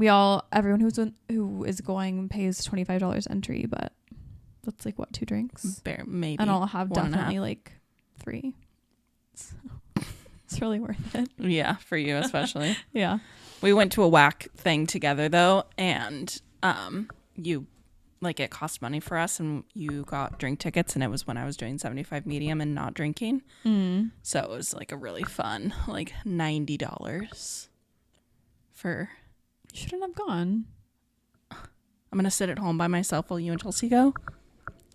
everyone who is going pays $25 entry, but that's like what, 2 drinks? Maybe. And I'll have 1.5. definitely like 3. So it's really worth it. Yeah, for you especially. Yeah. We went to a whack thing together though, and it cost money for us, and you got drink tickets, and it was when I was doing 75 medium and not drinking. So it was like a really fun, like $90 for. You shouldn't have gone. I'm gonna sit at home by myself while you and Chelsea go.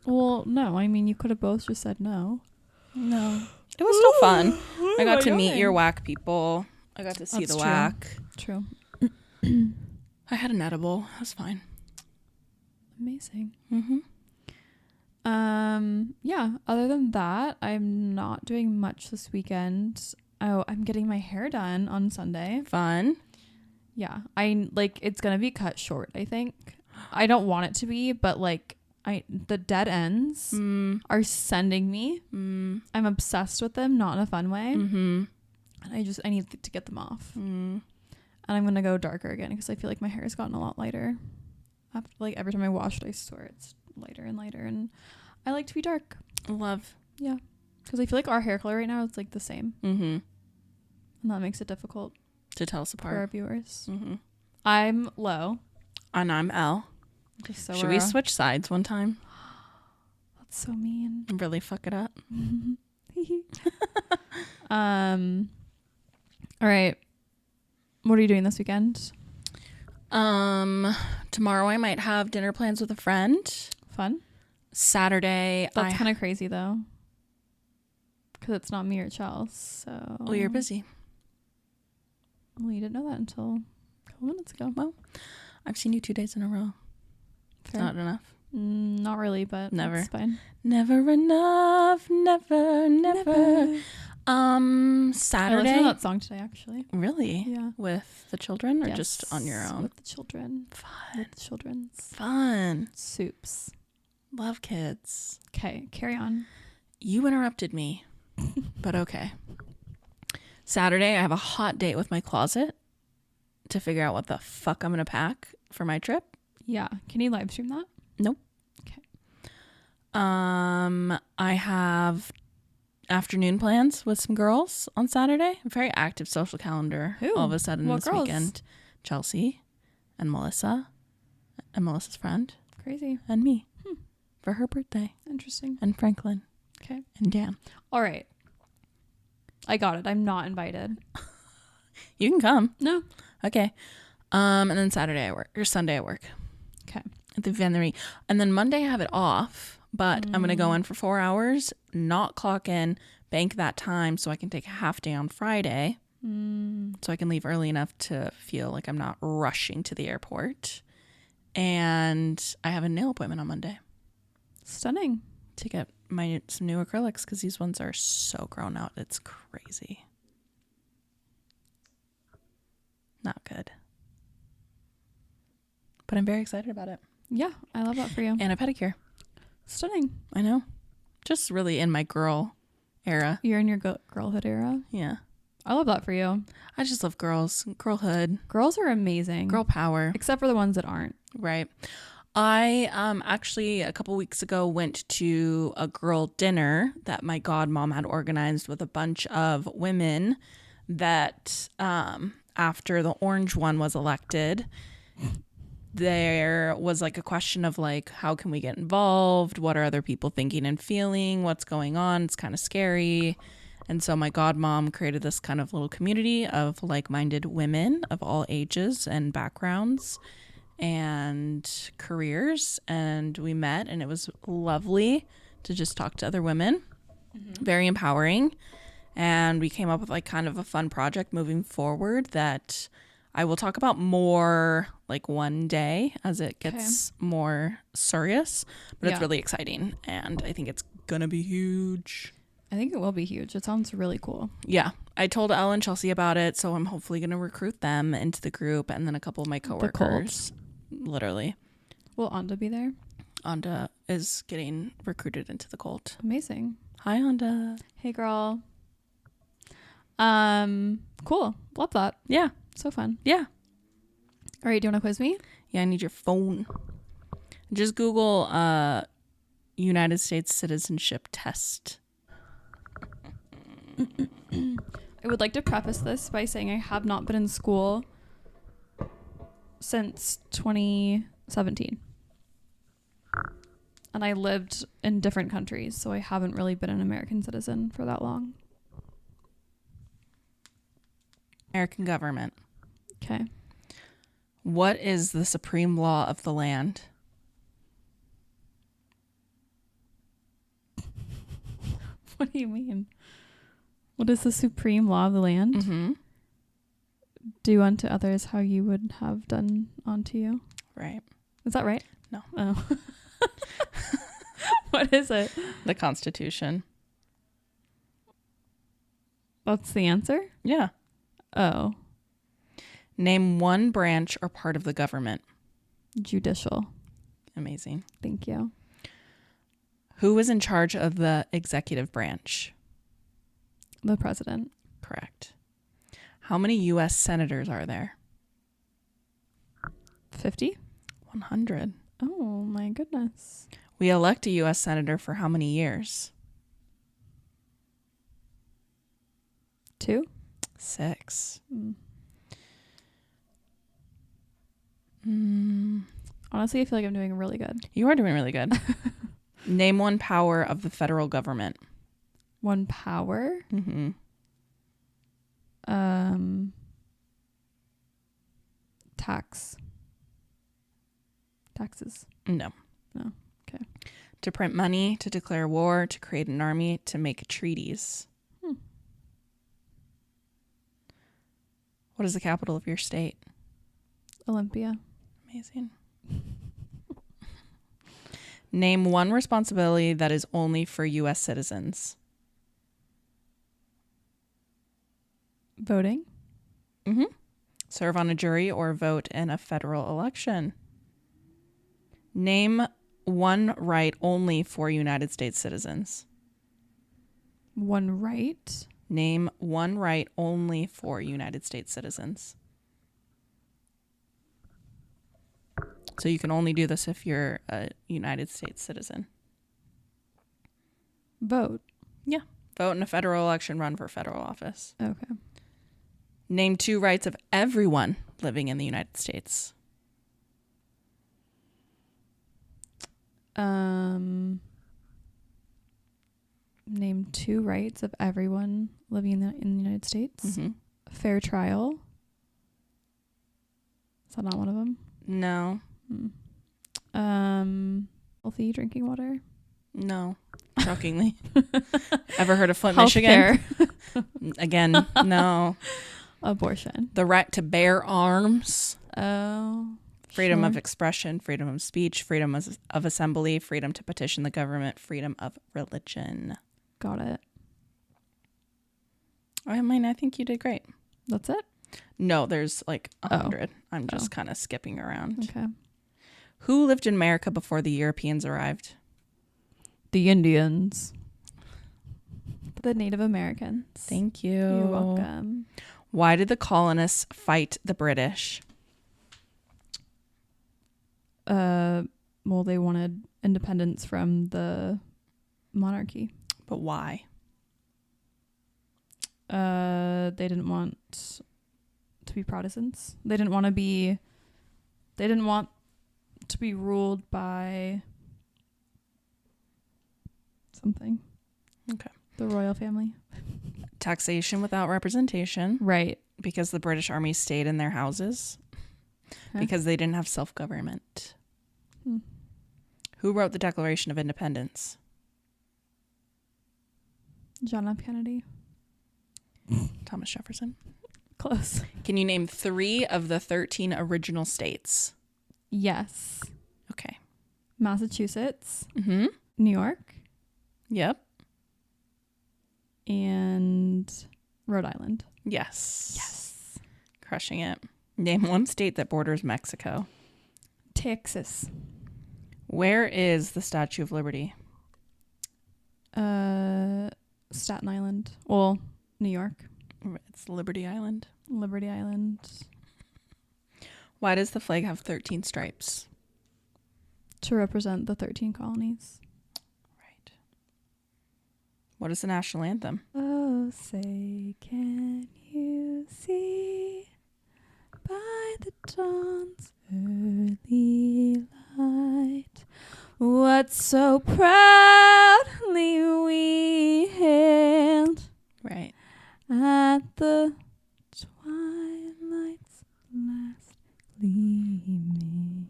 Well, no. I mean, you could have both just said no. No, it was still fun. I got to meet yawning. your whack people. I got to see That's the true. whack. True. I had an edible. It was fine. Amazing. Mm-hmm. Yeah, other than that, I'm not doing much this weekend. Oh, I'm getting my hair done on Sunday. Fun. Yeah, it's gonna be cut short, I think. I don't want it to be, but the dead ends are sending me. I'm obsessed with them, not in a fun way. Mm-hmm. And I need to get them off. And I'm gonna go darker again because I feel like my hair has gotten a lot lighter. After, every time I wash it, I swear it's lighter and lighter, and I like to be dark. Love. Yeah, because I feel like our hair color right now is the same, Mm-hmm. and that makes it difficult To tell us for our apart. viewers. Mm-hmm. I'm low. And I'm Elle. Just so Should we switch sides one time? That's so mean. And really fuck it up? All right. What are you doing this weekend? Tomorrow I might have dinner plans with a friend. Fun. Saturday, That's kind of crazy though, because it's not me or Chels. So. Well, you're busy. Well, you didn't know that until a couple minutes ago. Well, I've seen you 2 days in a row. Fair. Not enough. Not really, but Never. That's fine. Never enough. Never. I Saturday. listened to that song today, actually. Really? Yeah. With the children or Yes, just on your own? with the children. Fun. With the children's Fun. soups. Love kids. Okay, carry on. You interrupted me, but okay. Saturday, I have a hot date with my closet to figure out what the fuck I'm going to pack for my trip. Yeah. Can you live stream that? Nope. Okay. I have afternoon plans with some girls on Saturday. A very active social calendar. Who? All of a sudden What this girls? weekend. Chelsea and Melissa and Melissa's friend Crazy. and me for her birthday, Interesting. and Franklin Okay. and Dan. All right. I got it. I'm not invited. You can come. No. Okay. And then Saturday I work, or Sunday I work Okay. at the venery. And then Monday I have it off, but I'm going to go in for 4 hours, not clock in, bank that time so I can take a half day on Friday So I can leave early enough to feel like I'm not rushing to the airport. And I have a nail appointment on Monday. Stunning. To get some new acrylics because these ones are so grown out. It's crazy. Not good. But I'm very excited about it. Yeah, I love that for you. And a pedicure. Stunning. I know. Just really in my girl era. You're in your girlhood era. Yeah. I love that for you. I just love girls. Girlhood. Girls are amazing. Girl power. Except for the ones that aren't. Right. I actually a couple weeks ago went to a girl dinner that my godmom had organized with a bunch of women that after the orange one was elected, there was like a question of like, how can we get involved? What are other people thinking and feeling? What's going on? It's kind of scary. And so my godmom created this kind of little community of like-minded women of all ages and backgrounds and careers. And we met and it was lovely to just talk to other women. Mm-hmm. Very empowering. And we came up with like kind of a fun project moving forward that I will talk about more like one day as it gets more serious, but it's really exciting and I think it's gonna be huge. I think it will be huge. It sounds really cool. Yeah. I told Elle and Chelsea about it, so I'm hopefully gonna recruit them into the group and then a couple of my coworkers. Literally. Will Anda be there? Anda is getting recruited into the cult. Amazing. Hi Anda. Hey girl. Cool. Love that. Yeah. So fun. Yeah. All right. Do you want to quiz me? Yeah, I need your phone. Just Google United States citizenship test. I would like to preface this by saying I have not been in school since 2017. And I lived in different countries, so I haven't really been an American citizen for that long. American government. Okay. What is the supreme law of the land? What do you mean? What is the supreme law of the land? Mm-hmm. Do unto others how you would have done unto you. Right. Is that right? No. Oh. What is it? The Constitution. That's the answer? Yeah. Oh. Name one branch or part of the government. Judicial. Amazing. Thank you. Who is in charge of the executive branch? The president. Correct. How many U.S. senators are there? 50? 100. Oh, my goodness. We elect a U.S. senator for how many years? 2? 6. Honestly, I feel like I'm doing really good. You are doing really good. Name one power of the federal government. One power? Mm-hmm. Taxes. No. No. Okay. To print money, to declare war, to create an army, to make treaties. What is the capital of your state? Olympia. Amazing. Name one responsibility that is only for U.S. citizens. Voting. Mm-hmm. Serve on a jury or vote in a federal election. Name one right only for United States citizens. One right? Name one right only for United States citizens. So you can only do this if you're a United States citizen. Vote. Yeah. Vote in a federal election, run for federal office. Okay. Name two rights of everyone living in the United States. Name two rights of everyone living in the United States. Mm-hmm. Fair trial. Is that not one of them? No. Healthy drinking water. No. Shockingly. Ever heard of Flint, Healthcare. Michigan? Again, no. Abortion. The right to bear arms. Oh. Freedom sure. of expression, freedom of speech, freedom of assembly, freedom to petition the government, freedom of religion. Got it. I mean, I think you did great. That's it? No, there's like 100. I'm just kind of skipping around. Okay. Who lived in America before the Europeans arrived? The Indians. The Native Americans. Thank you. You're welcome. Why did the colonists fight the British? Well, they wanted independence from the monarchy. But why? They didn't want to be Protestants. They didn't want to be ruled by something. Okay. The royal family. Taxation without representation. Right. Because the British Army stayed in their houses. Huh? Because they didn't have self-government. Who wrote the Declaration of Independence? John F. Kennedy. Thomas Jefferson. Close. Can you name 3 of the 13 original states? Yes. Okay. Massachusetts. Mm-hmm. New York. Yep. And Rhode Island. Yes. Yes. Crushing it. Name 1 state that borders Mexico. Texas. Where is the Statue of Liberty? Staten Island. Well, New York. It's Liberty Island. Liberty Island. Why does the flag have 13 stripes? To represent the 13 colonies. Right. What is the national anthem? Oh, say, can you see by the dawn's early light what so proudly we hailed Right. at the twilight's last gleaming,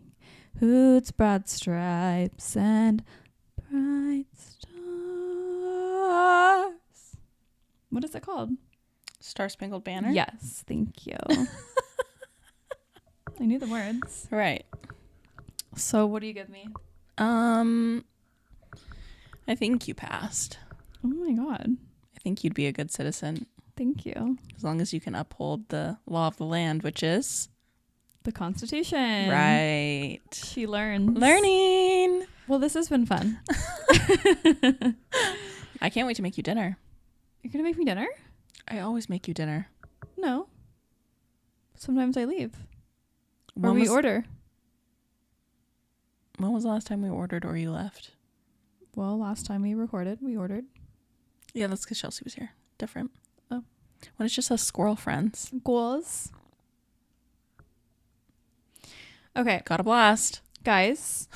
whose broad stripes and bright stars. What is it called? Star Spangled Banner? Yes, thank you. I knew the words. Right. So what do you give me? I think you passed. Oh my god. I think you'd be a good citizen Thank you. as long as you can uphold the law of the land, which is The Constitution. right. She learns. Learning. Well, this has been fun. I can't wait to make you dinner. You're going to make me dinner? I always make you dinner. No. Sometimes I leave. Or When we was- order. When was the last time we ordered or you left? Well, last time we recorded, we ordered. Yeah, that's because Chelsea was here. Different. Oh. When it's just us squirrel friends. Goals. Okay, Got a blast. guys,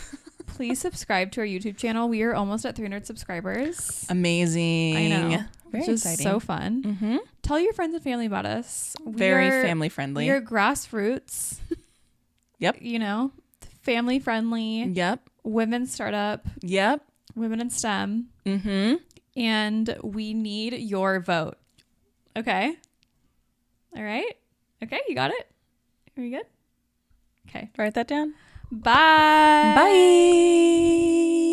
please subscribe to our YouTube channel. We are almost at 300 subscribers. Amazing. I know. Very Which is exciting. so fun. Mm-hmm. Tell your friends and family about us. Very family friendly. We are grassroots. Yep. You know, family friendly, Yep. women startup, Yep. women in STEM, Mm-hmm. and we need your vote. Okay. All right. Okay. You got it? Are we good? Okay. Write that down. Bye. Bye.